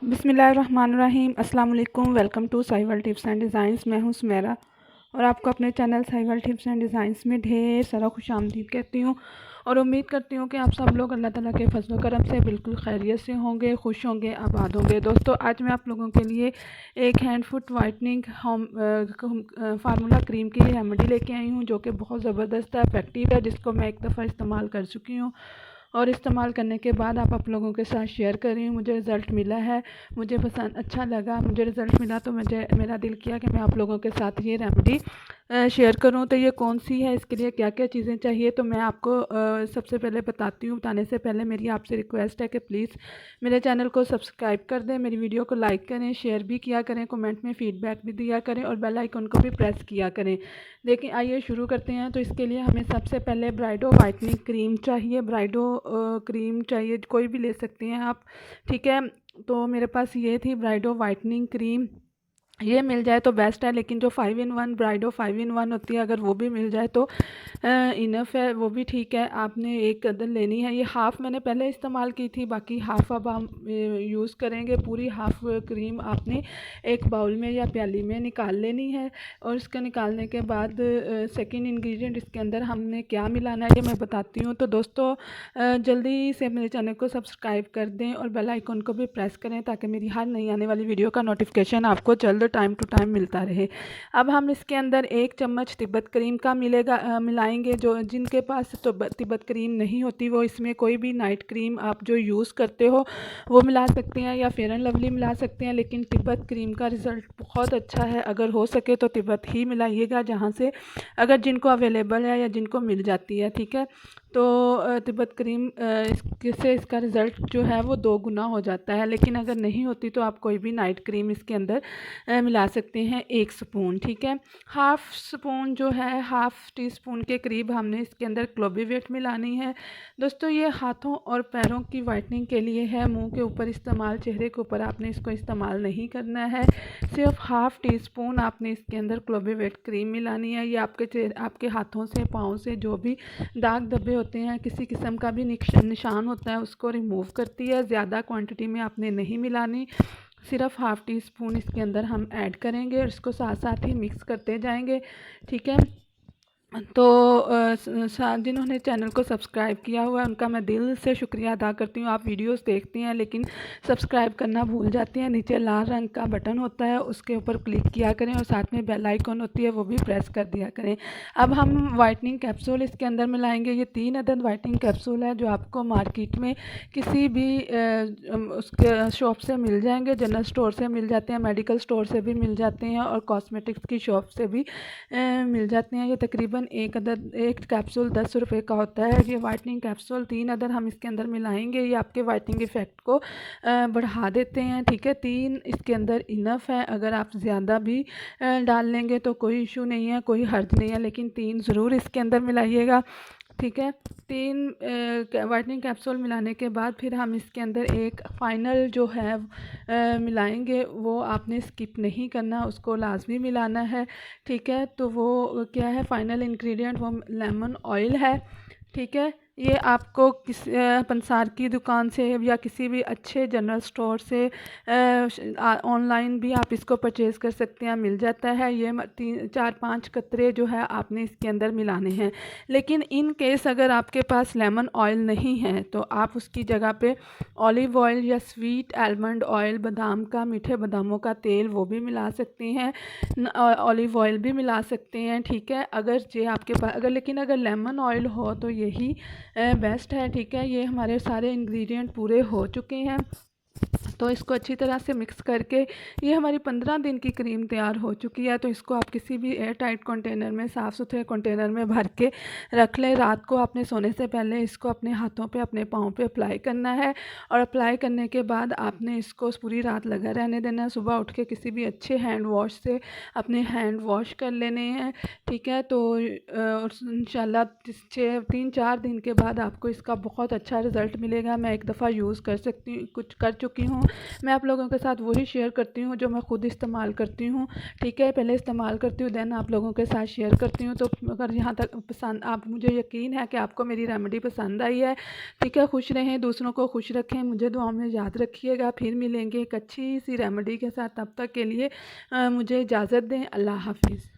बिस्मिल्लाहिर्रहमानिर्रहीम। अस्सलाम वालेकुम। Welcome to Sahiwal tips and designs. मैं हूं सुमेरा और आपको अपने channel Sahiwal tips and designs में ढेर सारा खुशामदीद कहती हूं और उम्मीद करती हूं कि आप सब लोग अल्लाह ताला के फजल करम से बिल्कुल खैरियत से होंगे, खुश होंगे, आबाद होंगे। दोस्तों, आज मैं आप लोगों के लिए एक hand foot whitening home formula cream की रेमेडी लेके आई हूँ, जो कि बहुत ज़बरदस्त है, इफेक्टिव है, जिसको मैं एक दफ़ा इस्तेमाल कर चुकी हूँ और इस्तेमाल करने के बाद आप लोगों के साथ शेयर कर रही हूँ। मुझे रिज़ल्ट मिला है, मुझे पसंद अच्छा लगा, मुझे रिज़ल्ट मिला तो मेरा दिल किया कि मैं आप लोगों के साथ ये रेमेडी शेयर करूं। तो ये कौन सी है, इसके लिए क्या क्या चीज़ें चाहिए, तो मैं आपको सबसे पहले बताती हूँ। बताने से पहले मेरी आपसे रिक्वेस्ट है कि प्लीज़ मेरे चैनल को सब्सक्राइब कर दें, मेरी वीडियो को लाइक करें, शेयर भी किया करें, कमेंट में फ़ीडबैक भी दिया करें और बेल आइकन को भी प्रेस किया करें। देखिए, आइए शुरू करते हैं। तो इसके लिए हमें सबसे पहले ब्राइडो वाइटनिंग क्रीम चाहिए। ब्राइडो क्रीम चाहिए, कोई भी ले सकती हैं आप, ठीक है। तो मेरे पास ये थी ब्राइडो वाइटनिंग क्रीम, ये मिल जाए तो बेस्ट है, लेकिन जो 5 in 1 ब्राइडो 5 in 1 होती है, अगर वो भी मिल जाए तो इनफ है, वो भी ठीक है। आपने एक कदर लेनी है। ये हाफ़ मैंने पहले इस्तेमाल की थी, बाकी हाफ़ अब हम यूज़ करेंगे। पूरी हाफ़ क्रीम आपने एक बाउल में या प्याली में निकाल लेनी है और इसके निकालने के बाद सेकंड इंग्रेडिएंट इसके अंदर हमने क्या मिलाना है ये मैं बताती हूँ। तो दोस्तों, जल्दी से मेरे चैनल को सब्सक्राइब कर दें और बेल आइकन को भी प्रेस करें, ताकि मेरी हर नई आने वाली वीडियो का नोटिफिकेशन आपको जल्द टाइम टू टाइम मिलता रहे। अब हम इसके अंदर 1 चम्मच तिब्बत क्रीम का मिलाएंगे। जो जिनके पास तो तिब्बत क्रीम नहीं होती, वो इसमें कोई भी नाइट क्रीम आप जो यूज़ करते हो वो मिला सकते हैं या फेयर एंड लवली मिला सकते हैं, लेकिन तिब्बत क्रीम का रिज़ल्ट बहुत अच्छा है। अगर हो सके तो तिब्बत ही मिलाइएगा, जहाँ से अगर जिनको अवेलेबल है या जिनको मिल जाती है, ठीक है। तो तिब्बत क्रीम इससे इसका रिज़ल्ट जो है वो 2 गुना हो जाता है, लेकिन अगर नहीं होती तो आप कोई भी नाइट क्रीम इसके अंदर मिला सकते हैं, 1 स्पून, ठीक है। हाफ़ स्पून जो है, हाफ़ टी स्पून के करीब हमने इसके अंदर क्लोबेवेट मिलानी है। दोस्तों, ये हाथों और पैरों की वाइटनिंग के लिए है, मुंह के ऊपर इस्तेमाल, चेहरे के ऊपर आपने इसको इस्तेमाल नहीं करना है। सिर्फ हाफ़ टी स्पून आपने इसके अंदर क्लोबेवेट क्रीम मिलानी है। ये आपके हाथों से, पाँव से जो भी दाग धब्बे होते हैं, किसी किस्म का भी निशान होता है, उसको रिमूव करती है। ज़्यादा क्वांटिटी में आपने नहीं मिलानी, सिर्फ हाफ़ टी स्पून इसके अंदर हम ऐड करेंगे और इसको साथ साथ ही मिक्स करते जाएंगे, ठीक है। तो जिन्होंने चैनल को सब्सक्राइब किया हुआ है उनका मैं दिल से शुक्रिया अदा करती हूँ। आप वीडियोस देखती हैं लेकिन सब्सक्राइब करना भूल जाती हैं। नीचे लाल रंग का बटन होता है, उसके ऊपर क्लिक किया करें और साथ में बेल आइकन होती है, वो भी प्रेस कर दिया करें। अब हम वाइटनिंग कैप्सूल इसके अंदर मिलाएंगे। ये 3 अदद वाइटनिंग कैप्सूल है, जो आपको मार्केट में किसी भी उसके शॉप से मिल जाएंगे। जनरल स्टोर से मिल जाते हैं, मेडिकल स्टोर से भी मिल जाते हैं और कॉस्मेटिक्स की शॉप से भी मिल जाते हैं। ये तकरीबन एक कैप्सूल 10 रुपये का होता है। ये वाइटनिंग कैप्सूल 3 अदद हम इसके अंदर मिलाएंगे। ये आपके वाइटनिंग इफेक्ट को बढ़ा देते हैं, ठीक है। 3 इसके अंदर इनफ है। अगर आप ज़्यादा भी डाल लेंगे तो कोई इशू नहीं है, कोई हर्ज नहीं है, लेकिन 3 ज़रूर इसके अंदर मिलाइएगा, ठीक है। 3 वाइटनिंग कैप्सूल मिलाने के बाद फिर हम इसके अंदर एक फ़ाइनल जो है मिलाएंगे। वो आपने स्किप नहीं करना, उसको लाजमी मिलाना है, ठीक है। तो वो क्या है फ़ाइनल इंग्रेडिएंट, वो लेमन ऑयल है, ठीक है। ये आपको पंसार की दुकान से या किसी भी अच्छे जनरल स्टोर से ऑनलाइन भी आप इसको परचेज़ कर सकते हैं, मिल जाता है। ये 4-5 कतरे जो है आपने इसके अंदर मिलाने हैं। लेकिन इन केस अगर आपके पास लेमन ऑयल नहीं है तो आप उसकी जगह पे ऑलिव ऑयल या स्वीट आलमंड ऑयल, बादाम का, मीठे बादामों का तेल, वो भी मिला सकते हैं, ऑलिव ऑयल भी मिला सकते हैं, ठीक है। अगर ये आपके पास लेकिन अगर लेमन ऑयल हो तो यही बेस्ट है, ठीक है। ये हमारे सारे इंग्रेडिएंट पूरे हो चुके हैं, तो इसको अच्छी तरह से मिक्स करके ये हमारी 15 दिन की क्रीम तैयार हो चुकी है। तो इसको आप किसी भी एयर टाइट कंटेनर में, साफ़ सुथरे कंटेनर में भर के रख लें। रात को आपने सोने से पहले इसको अपने हाथों पे, अपने पाँव पे अप्लाई करना है और अप्लाई करने के बाद आपने इसको पूरी रात लगा रहने देना है। सुबह उठ के किसी भी अच्छे हैंड वॉश से अपने हैंड वॉश कर लेने हैं, ठीक है। तो इंशाल्लाह 3-4 दिन के बाद आपको इसका बहुत अच्छा रिज़ल्ट मिलेगा। मैं एक दफ़ा यूज़ कर चुकी हूँ मैं आप लोगों के साथ वही शेयर करती हूँ जो मैं खुद इस्तेमाल करती हूँ। ठीक है, पहले इस्तेमाल करती हूँ, देन आप लोगों के साथ शेयर करती हूँ। तो अगर यहाँ तक पसंद, आप, मुझे यकीन है कि आपको मेरी रेमेडी पसंद आई है। ठीक है, खुश रहें, दूसरों को खुश रखें, मुझे दुआ में याद रखिएगा। फिर मिलेंगे एक अच्छी सी रेमेडी के साथ, तब तक के लिए मुझे इजाज़त दें। अल्लाह हाफिज़।